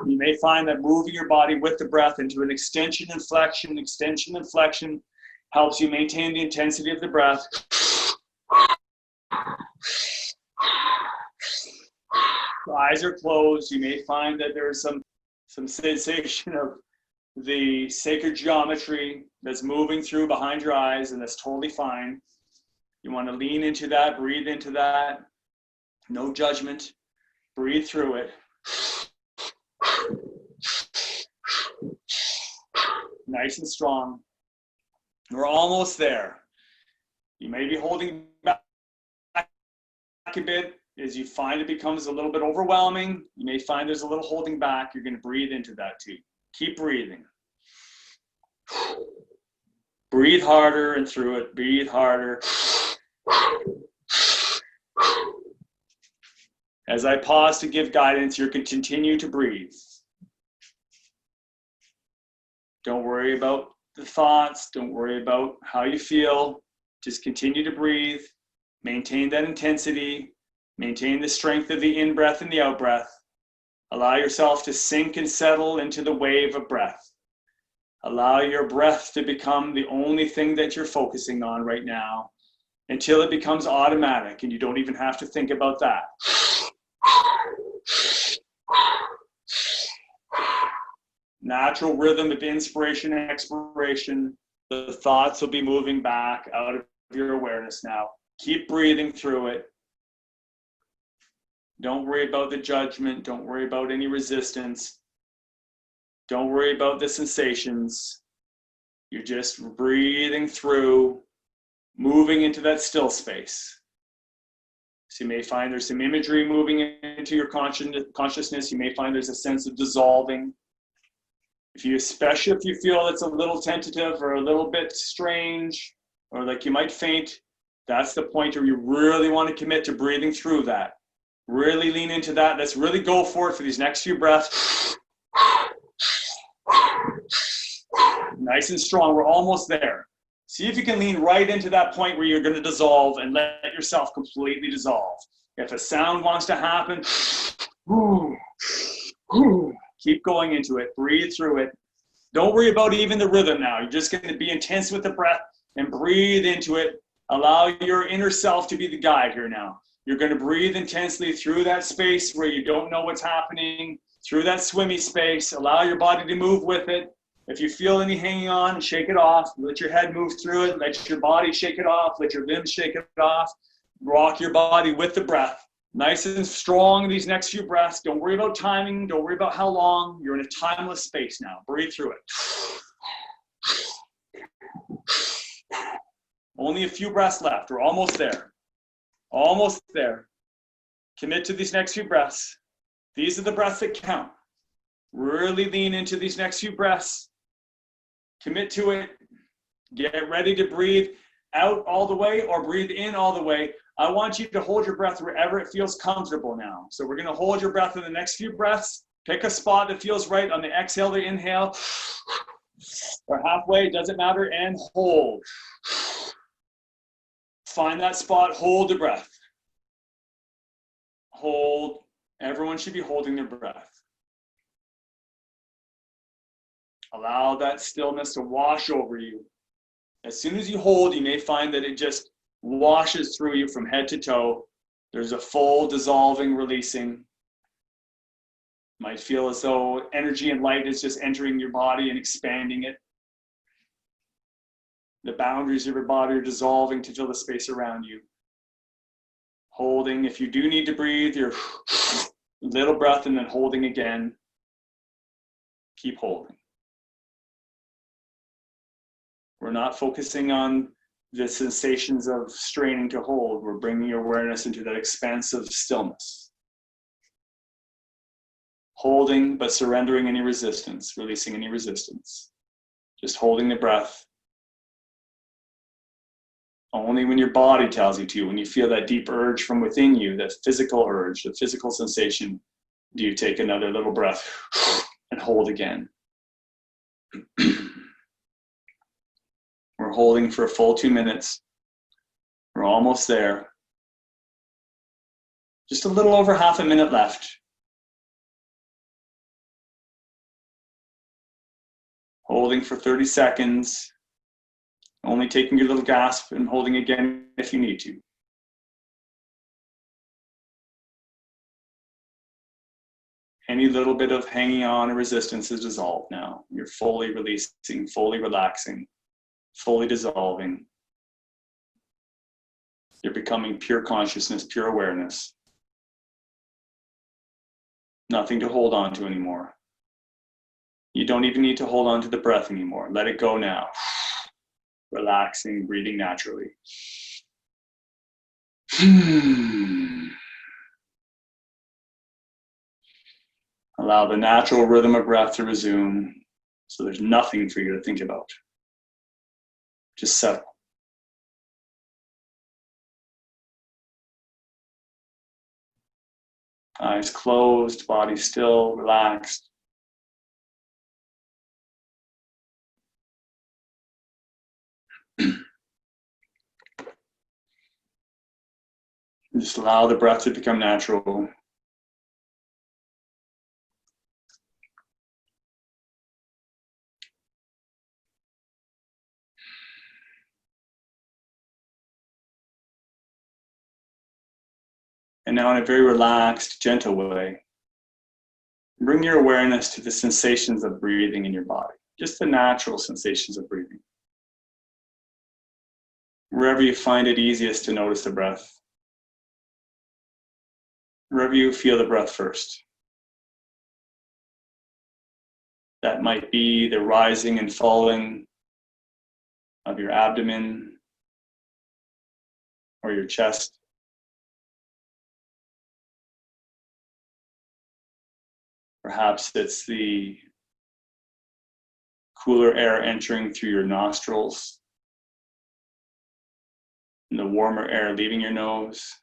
You may find that moving your body with the breath into an extension and flexion helps you maintain the intensity of the breath. The eyes are closed. You may find that there is some sensation of the sacred geometry that's moving through behind your eyes, and that's totally fine. You want to lean into that, breathe into that. No judgment. Breathe through it. Nice and strong. We're almost there. You may be holding back a bit as you find it becomes a little bit overwhelming. You may find there's a little holding back. You're going to breathe into that too. Keep breathing. Breathe harder and through it. Breathe harder. As I pause to give guidance, you can continue to breathe. Don't worry about the thoughts. Don't worry about how you feel. Just continue to breathe. Maintain that intensity. Maintain the strength of the in-breath and the out-breath. Allow yourself to sink and settle into the wave of breath. Allow your breath to become the only thing that you're focusing on right now until it becomes automatic and you don't even have to think about that. Natural rhythm of inspiration and expiration. The thoughts will be moving back out of your awareness now. Keep breathing through it. Don't worry about the judgment. Don't worry about any resistance. Don't worry about the sensations. You're just breathing through, moving into that still space. So you may find there's some imagery moving into your consciousness. You may find there's a sense of dissolving. Especially if you feel it's a little tentative or a little bit strange, or like you might faint, that's the point where you really want to commit to breathing through that. Really lean into that. Let's really go for it for these next few breaths. Nice and strong. We're almost there. See if you can lean right into that point where you're going to dissolve and let yourself completely dissolve. If a sound wants to happen, keep going into it. Breathe through it. Don't worry about even the rhythm now. You're just going to be intense with the breath and breathe into it. Allow your inner self to be the guide here now. You're going to breathe intensely through that space where you don't know what's happening, through that swimmy space. Allow your body to move with it. If you feel any hanging on, shake it off. Let your head move through it. Let your body shake it off. Let your limbs shake it off. Rock your body with the breath. Nice and strong these next few breaths. Don't worry about timing. Don't worry about how long. You're in a timeless space now. Breathe through it. Only a few breaths left. We're almost there. Almost there. Commit to these next few breaths. These are the breaths that count. Really lean into these next few breaths. Commit to it. Get ready to breathe out all the way or breathe in all the way. I want you to hold your breath wherever it feels comfortable now. So we're going to hold your breath in the next few breaths. Pick a spot that feels right on the exhale to inhale. Or halfway, doesn't matter, and hold. Find that spot, hold the breath. Hold. Everyone should be holding their breath. Allow that stillness to wash over you. As soon as you hold, you may find that it just washes through you from head to toe. There's a full dissolving, releasing. Might feel as though energy and light is just entering your body and expanding it. The boundaries of your body are dissolving to fill the space around you. Holding, if you do need to breathe, your little breath and then holding again. Keep holding. We're not focusing on the sensations of straining to hold. We're bringing your awareness into that expansive stillness. Holding, but surrendering any resistance, releasing any resistance. Just holding the breath. Only when your body tells you to, when you feel that deep urge from within you, that physical urge, the physical sensation, do you take another little breath and hold again. We're holding for a full 2 minutes. We're almost there. Just a little over half a minute left. Holding for 30 seconds. Only taking your little gasp and holding again if you need to. Any little bit of hanging on or resistance is dissolved now. You're fully releasing, fully relaxing, fully dissolving. You're becoming pure consciousness, pure awareness. Nothing to hold on to anymore. You don't even need to hold on to the breath anymore. Let it go now. Relaxing, breathing naturally. Allow the natural rhythm of breath to resume, so there's nothing for you to think about. Just settle. Eyes closed, body still, relaxed. Just allow the breath to become natural. And now in a very relaxed, gentle way, bring your awareness to the sensations of breathing in your body. Just the natural sensations of breathing. Wherever you find it easiest to notice the breath. Wherever you feel the breath first. That might be the rising and falling of your abdomen or your chest. Perhaps it's the cooler air entering through your nostrils and the warmer air leaving your nose.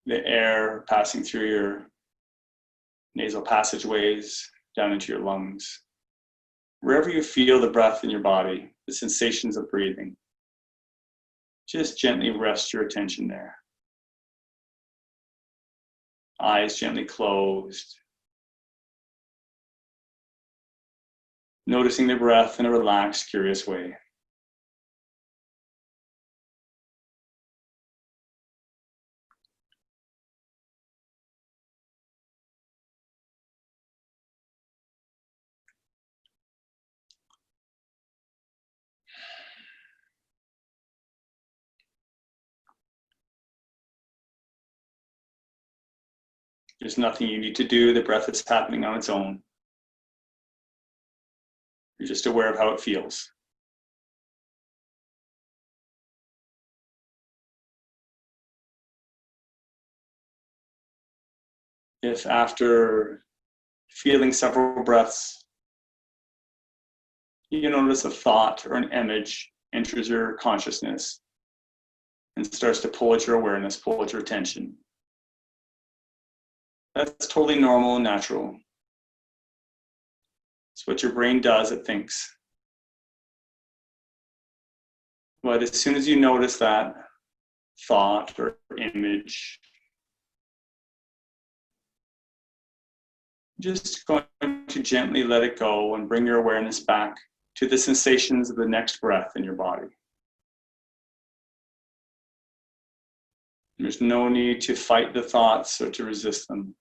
The air passing through your nasal passageways down into your lungs. Wherever you feel the breath in your body, the sensations of breathing, just gently rest your attention there. Eyes gently closed. Noticing the breath in a relaxed, curious way. There's nothing you need to do. The breath is happening on its own. You're just aware of how it feels. If after feeling several breaths, you notice a thought or an image enters your consciousness and starts to pull at your awareness, pull at your attention, that's totally normal and natural. It's what your brain does, it thinks. But as soon as you notice that thought or image, just going to gently let it go and bring your awareness back to the sensations of the next breath in your body. There's no need to fight the thoughts or to resist them.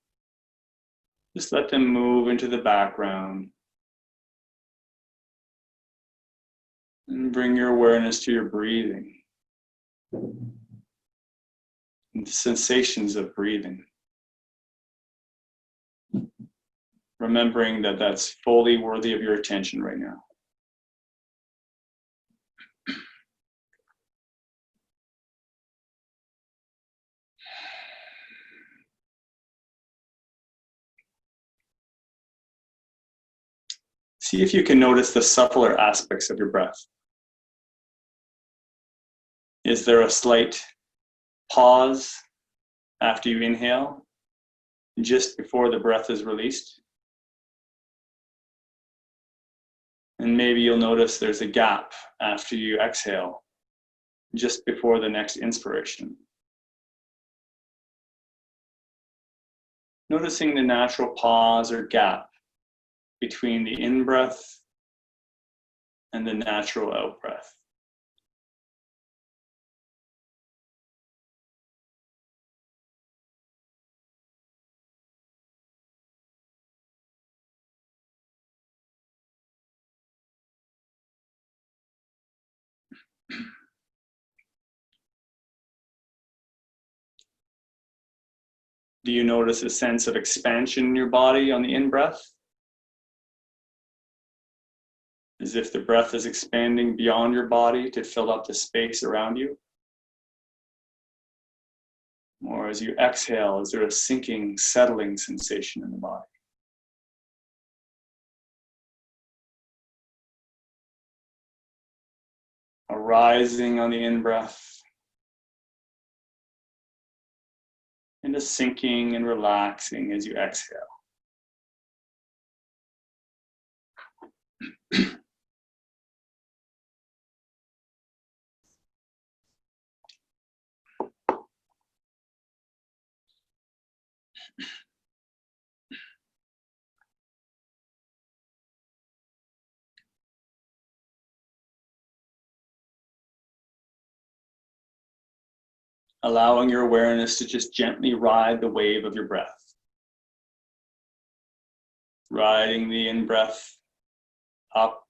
Just let them move into the background. And bring your awareness to your breathing. And the sensations of breathing. Remembering that that's fully worthy of your attention right now. See if you can notice the subtler aspects of your breath. Is there a slight pause after you inhale, just before the breath is released? And maybe you'll notice there's a gap after you exhale, just before the next inspiration. Noticing the natural pause or gap between the in-breath and the natural out-breath. Do you notice a sense of expansion in your body on the in-breath? As if the breath is expanding beyond your body to fill up the space around you? Or as you exhale, is there a sinking, settling sensation in the body? A rising on the in-breath, and a sinking and relaxing as you exhale. Allowing your awareness to just gently ride the wave of your breath. Riding the in-breath up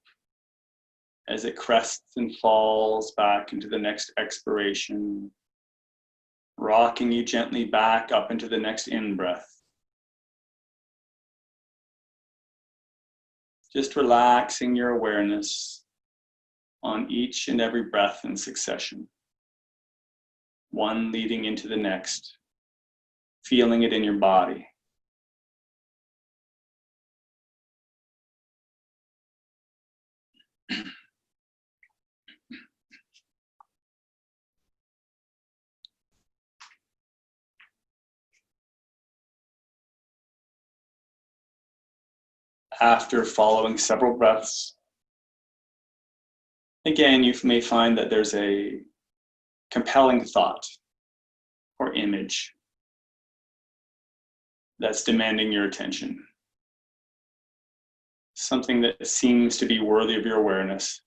as it crests and falls back into the next expiration, rocking you gently back up into the next in-breath. Just relaxing your awareness on each and every breath in succession, one leading into the next, feeling it in your body. After following several breaths, again, you may find that there's a compelling thought or image that's demanding your attention. Something that seems to be worthy of your awareness.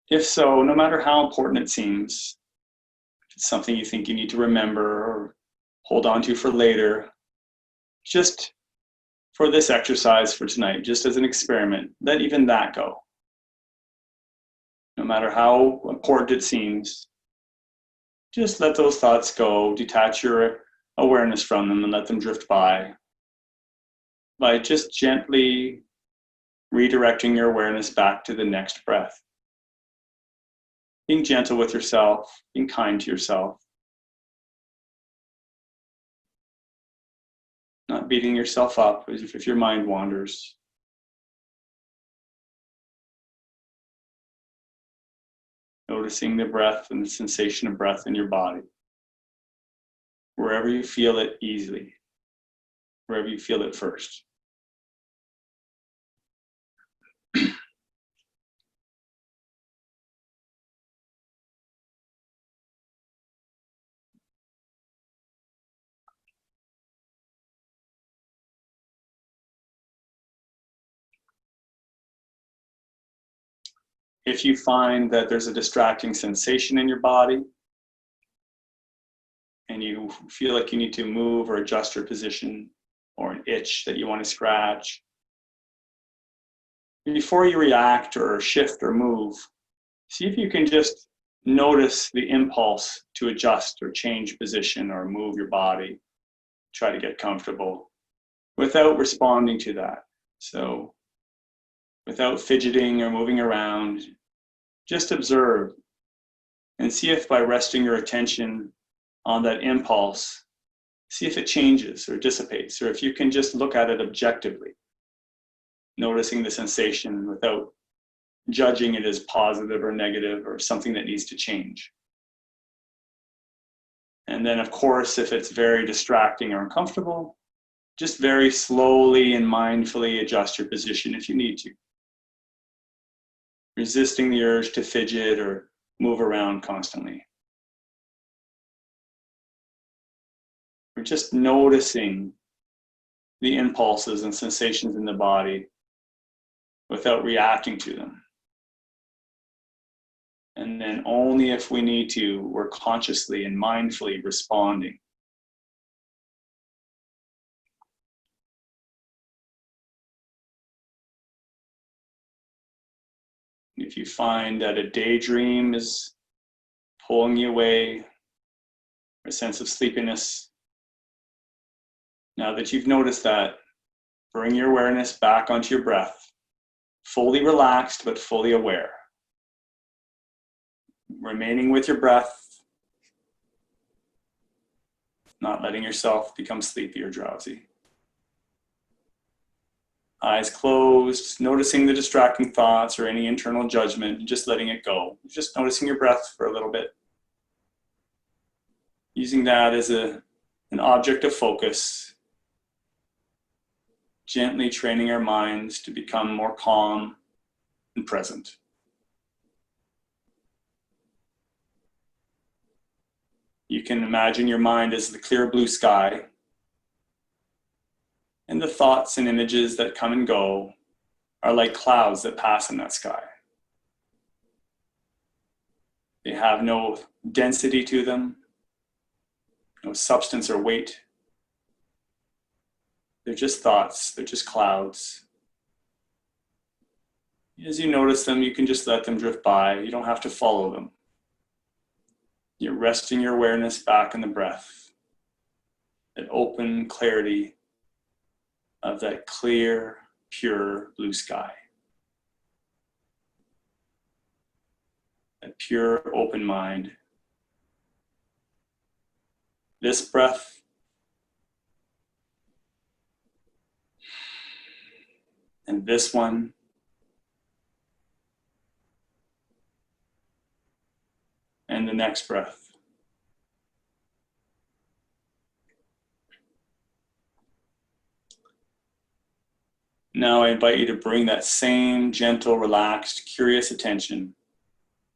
If so, no matter how important it seems, if it's something you think you need to remember or hold on to for later, just for this exercise for tonight, just as an experiment, let even that go. No matter how important it seems, just let those thoughts go, detach your awareness from them and let them drift by just gently redirecting your awareness back to the next breath. Being gentle with yourself, being kind to yourself. Not beating yourself up as if your mind wanders. Noticing the breath and the sensation of breath in your body. Wherever you feel it easily. Wherever you feel it first. If you find that there's a distracting sensation in your body and you feel like you need to move or adjust your position or an itch that you want to scratch, before you react or shift or move, see if you can just notice the impulse to adjust or change position or move your body, try to get comfortable without responding to that. So without fidgeting or moving around, just observe and see if by resting your attention on that impulse, see if it changes or dissipates, or if you can just look at it objectively, noticing the sensation without judging it as positive or negative or something that needs to change. And then, of course, if it's very distracting or uncomfortable, just very slowly and mindfully adjust your position if you need to, resisting the urge to fidget or move around constantly. We're just noticing the impulses and sensations in the body without reacting to them. And then only if we need to, we're consciously and mindfully responding. If you find that a daydream is pulling you away, a sense of sleepiness, now that you've noticed that, bring your awareness back onto your breath, fully relaxed but fully aware. Remaining with your breath, not letting yourself become sleepy or drowsy. Eyes closed, noticing the distracting thoughts or any internal judgment, just letting it go. Just noticing your breath for a little bit. Using that as an object of focus. Gently training our minds to become more calm and present. You can imagine your mind as the clear blue sky, and the thoughts and images that come and go are like clouds that pass in that sky. They have no density to them, no substance or weight. They're just thoughts, they're just clouds. As you notice them, you can just let them drift by. You don't have to follow them. You're resting your awareness back in the breath, that open clarity of that clear, pure blue sky. a pure open mind. This breath and this one, and the next breath. Now I invite you to bring that same gentle, relaxed, curious attention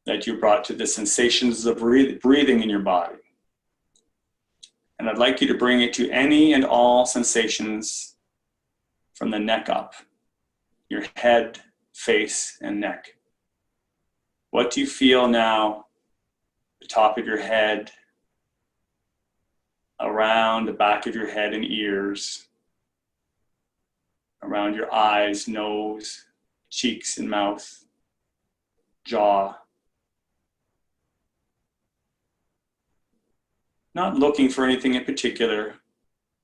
that you brought to the sensations of breathing in your body. And I'd like you to bring it to any and all sensations from the neck up, your head, face, and neck. What do you feel now? The top of your head, around the back of your head and ears, around your eyes, nose, cheeks and mouth, jaw. Not looking for anything in particular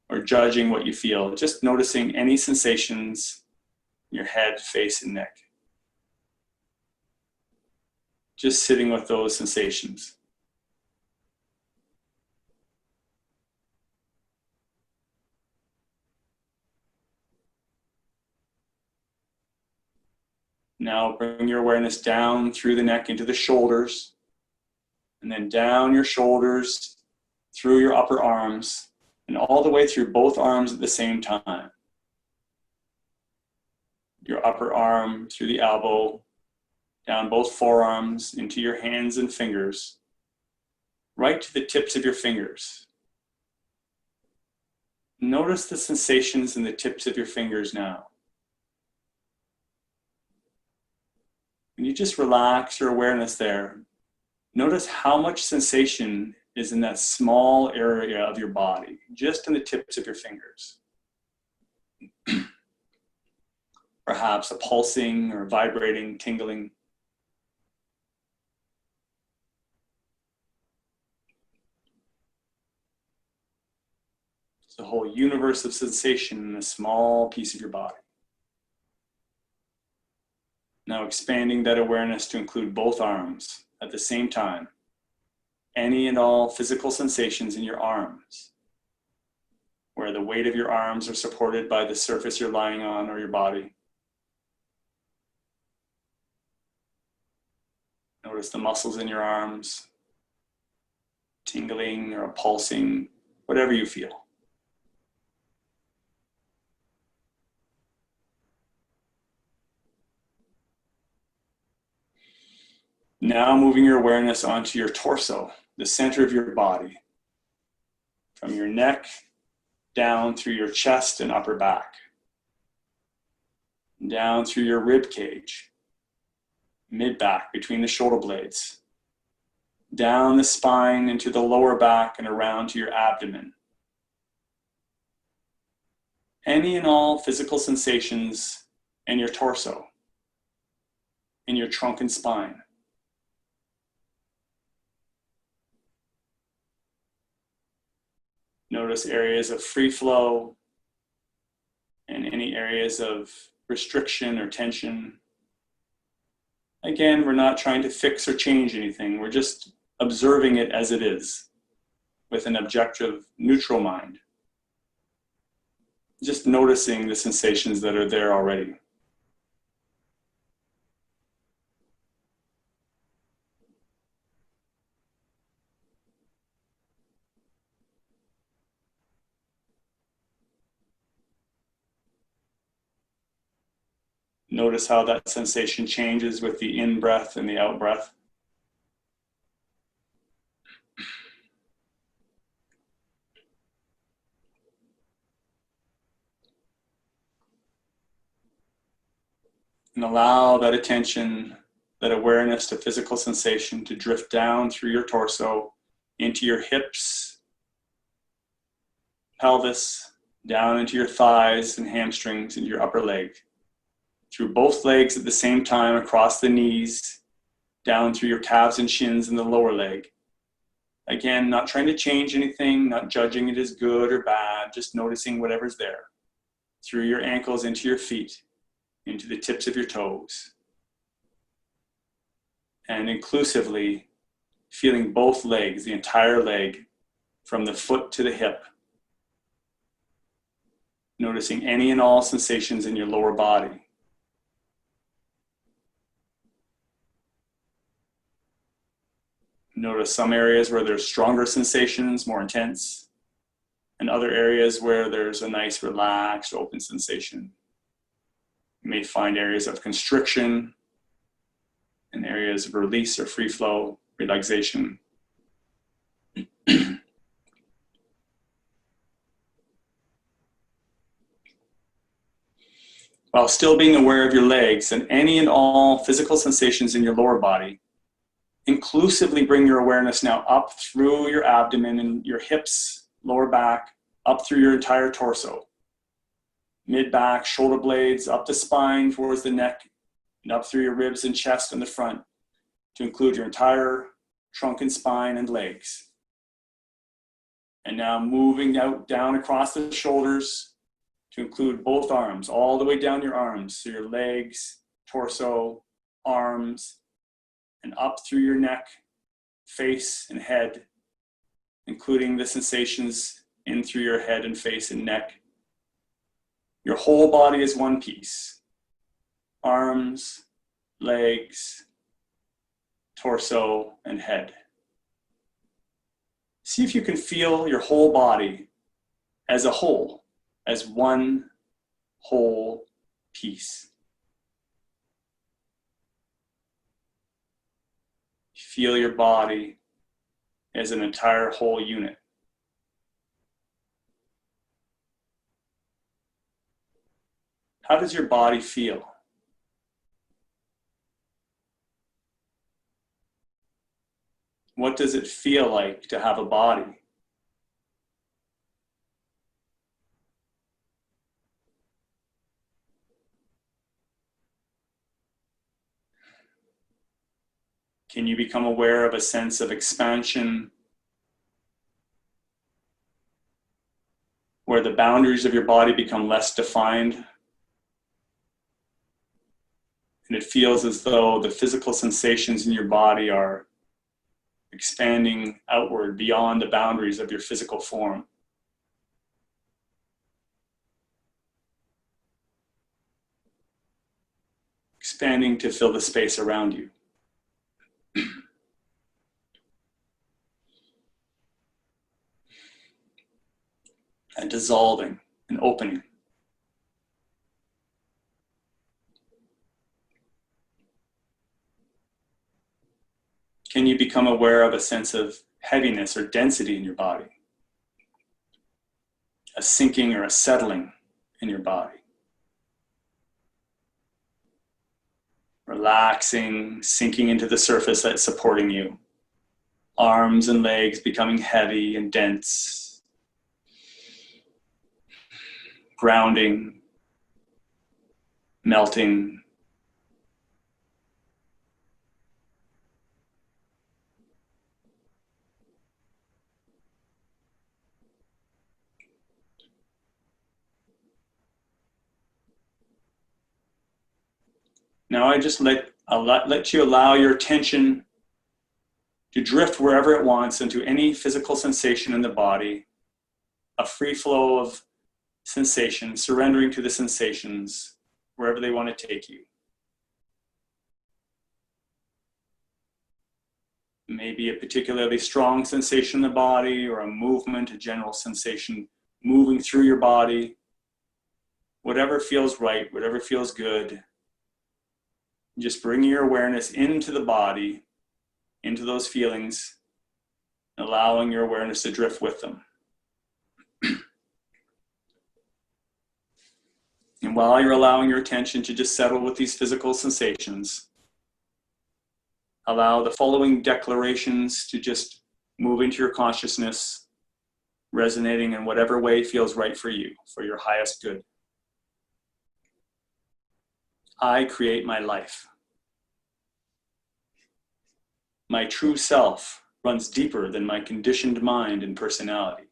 or judging what you feel, just noticing any sensations in your head, face, and neck. Just sitting with those sensations. Now bring your awareness down through the neck into the shoulders, and then down your shoulders, through your upper arms, and all the way through both arms at the same time. Your upper arm through the elbow, down both forearms, into your hands and fingers, right to the tips of your fingers. Notice the sensations in the tips of your fingers now. And you just relax your awareness there. Notice how much sensation is in that small area of your body, just in the tips of your fingers. Perhaps a pulsing or vibrating, tingling. It's a whole universe of sensation in a small piece of your body. Now expanding that awareness to include both arms at the same time. Any and all physical sensations in your arms, where the weight of your arms are supported by the surface you're lying on or your body. Notice the muscles in your arms, tingling or pulsing, whatever you feel. Now moving your awareness onto your torso, the center of your body, from your neck down through your chest and upper back, down through your rib cage, mid-back between the shoulder blades, down the spine into the lower back and around to your abdomen. Any and all physical sensations in your torso, in your trunk and spine. Notice areas of free flow and any areas of restriction or tension. Again, we're not trying to fix or change anything. We're just observing it as it is with an objective, neutral mind. Just noticing the sensations that are there already. Notice how that sensation changes with the in-breath and the out-breath. And allow that attention, that awareness to physical sensation to drift down through your torso, into your hips, pelvis, down into your thighs and hamstrings, into your upper leg. Through both legs at the same time, across the knees, down through your calves and shins in the lower leg. Again, not trying to change anything, not judging it as good or bad, just noticing whatever's there. Through your ankles into your feet, into the tips of your toes. and inclusively feeling both legs, the entire leg, from the foot to the hip. Noticing any and all sensations in your lower body. Notice some areas where there's stronger sensations, more intense, and other areas where there's a nice relaxed, open sensation. You may find areas of constriction and areas of release or free flow, relaxation. While still being aware of your legs and any and all physical sensations in your lower body, inclusively bring your awareness now up through your abdomen and your hips, lower back, up through your entire torso. Mid-back, shoulder blades, up the spine towards the neck, and up through your ribs and chest and the front, to include your entire trunk and spine and legs. And now moving out down across the shoulders to include both arms, all the way down your arms, so your legs, torso, arms, and up through your neck, face, and head, including the sensations in through your head and face and neck. Your whole body is one piece. Arms, legs, torso, and head. See if you can feel your whole body as a whole, as one whole piece. Feel your body as an entire whole unit. How does your body feel? What does it feel like to have a body? Can you become aware of a sense of expansion where the boundaries of your body become less defined? And it feels as though the physical sensations in your body are expanding outward beyond the boundaries of your physical form. Expanding to fill the space around you. And dissolving and opening. Can you become aware of a sense of heaviness or density in your body? A sinking or a settling in your body? Relaxing, sinking into the surface that's supporting you. Arms and legs becoming heavy and dense. Grounding, melting. Now I just let you allow your attention to drift wherever it wants into any physical sensation in the body, a free flow of sensations, surrendering to the sensations wherever they want to take you. Maybe a particularly strong sensation in the body, or a movement, a general sensation moving through your body. Whatever feels right, whatever feels good. Just bring your awareness into the body, into those feelings, allowing your awareness to drift with them. And while you're allowing your attention to just settle with these physical sensations, allow the following declarations to just move into your consciousness, resonating in whatever way feels right for you, for your highest good. I create my life. My true self runs deeper than my conditioned mind and personality.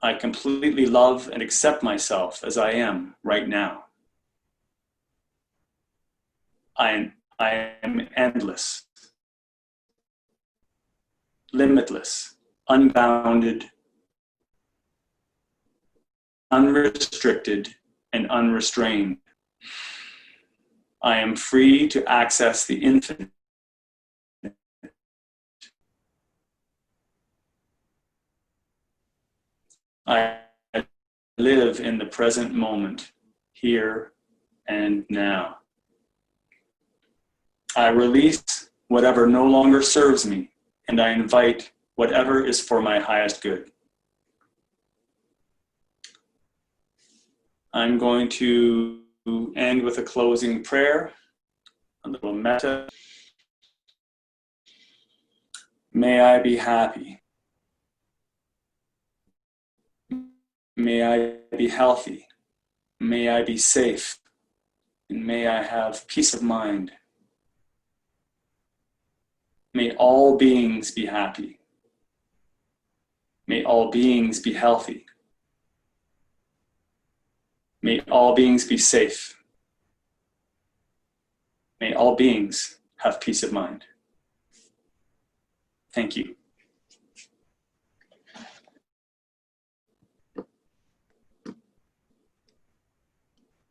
I completely love and accept myself as I am right now. I am endless, limitless, unbounded, unrestricted, and unrestrained. I am free to access the infinite. I live in the present moment, here and now. I release whatever no longer serves me, and I invite whatever is for my highest good. I'm going to end with a closing prayer, a little metta. May I be happy. May I be healthy. May I be safe. And may I have peace of mind. May all beings be happy. May all beings be healthy. May all beings be safe. May all beings have peace of mind. Thank you.